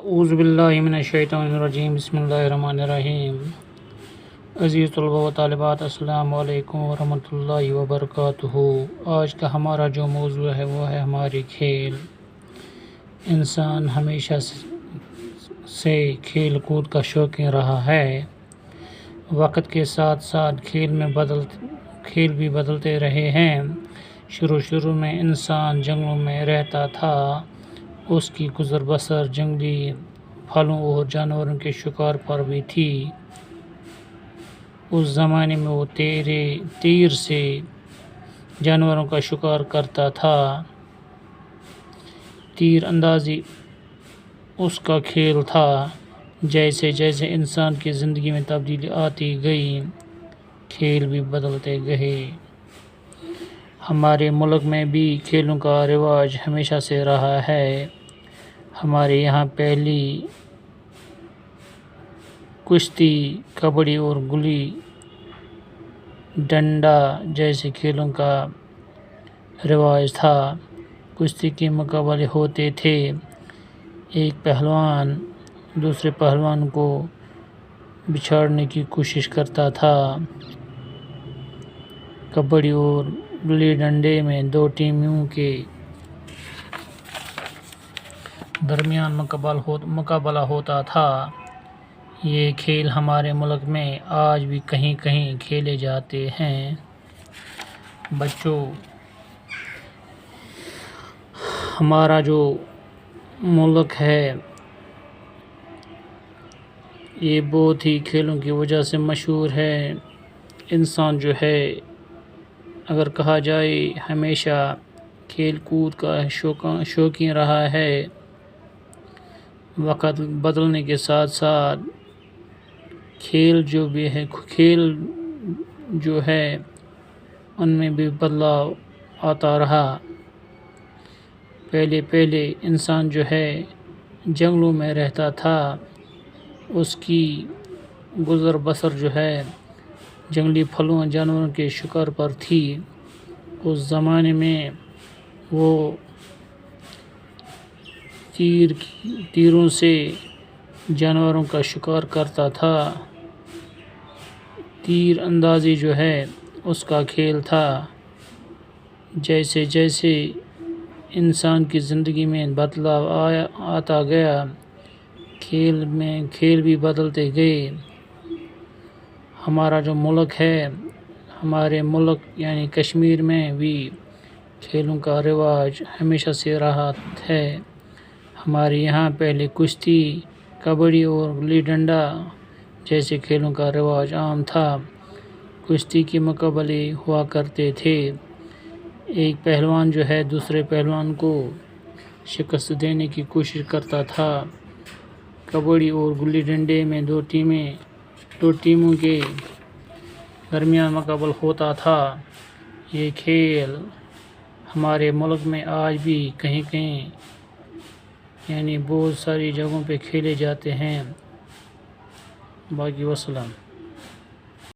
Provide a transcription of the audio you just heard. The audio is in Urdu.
اعوذ باللہ من الشیطان الرجیم بسم اللہ الرحمن الرحیم۔ عزیز طلباء و طالبات، السلام علیکم ورحمۃ اللہ وبرکاتہ۔ آج کا ہمارا جو موضوع ہے وہ ہے ہمارے کھیل۔ انسان ہمیشہ سے کھیل کود کا شوقین رہا ہے۔ وقت کے ساتھ ساتھ کھیل بھی بدلتے رہے ہیں۔ شروع میں انسان جنگلوں میں رہتا تھا، اس کی گزر بسر جنگلی پھلوں اور جانوروں کے شکار پر بھی تھی۔ اس زمانے میں وہ تیر سے جانوروں کا شکار کرتا تھا۔ تیر اندازی اس کا کھیل تھا۔ جیسے جیسے انسان کی زندگی میں تبدیلی آتی گئی، کھیل بھی بدلتے گئے۔ ہمارے ملک میں بھی کھیلوں کا رواج ہمیشہ سے رہا ہے۔ ہمارے یہاں پہلی کشتی، کبڈی اور گلی ڈنڈا جیسے کھیلوں کا رواج تھا۔ کشتی کے مقابلے ہوتے تھے، ایک پہلوان دوسرے پہلوان کو پچھاڑنے کی کوشش کرتا تھا۔ کبڈی اور گلی ڈنڈے میں دو ٹیموں کے درمیان مقابلہ ہوتا تھا۔ یہ کھیل ہمارے ملک میں آج بھی کہیں کہیں کھیلے جاتے ہیں۔ بچوں، ہمارا جو ملک ہے یہ بہت ہی کھیلوں کی وجہ سے مشہور ہے۔ انسان جو ہے، اگر کہا جائے، ہمیشہ کھیل کود کا شوقین رہا ہے۔ وقت بدلنے کے ساتھ ساتھ کھیل جو ہے ان میں بھی بدلاؤ آتا رہا۔ پہلے انسان جو ہے جنگلوں میں رہتا تھا، اس کی گزر بسر جو ہے جنگلی پھلوں جانوروں کے شکار پر تھی۔ اس زمانے میں وہ تیروں سے جانوروں کا شکار کرتا تھا۔ تیر اندازی جو ہے اس کا کھیل تھا۔ جیسے جیسے انسان کی زندگی میں بدلاؤ آتا گیا، کھیل بھی بدلتے گئے۔ ہمارا جو ملک ہے، ہمارے ملک یعنی کشمیر میں بھی کھیلوں کا رواج ہمیشہ سے رہا ہے۔ ہمارے یہاں پہلے کشتی، کبڈی اور گلی ڈنڈا جیسے کھیلوں کا رواج عام تھا۔ کشتی کے مقابلے ہوا کرتے تھے، ایک پہلوان جو ہے دوسرے پہلوان کو شکست دینے کی کوشش کرتا تھا۔ کبڈی اور گلی ڈنڈے میں دو ٹیموں کے درمیان مقابلہ ہوتا تھا۔ یہ کھیل ہمارے ملک میں آج بھی کہیں کہیں یعنی بہت ساری جگہوں پہ کھیلے جاتے ہیں۔ باقی وسلام۔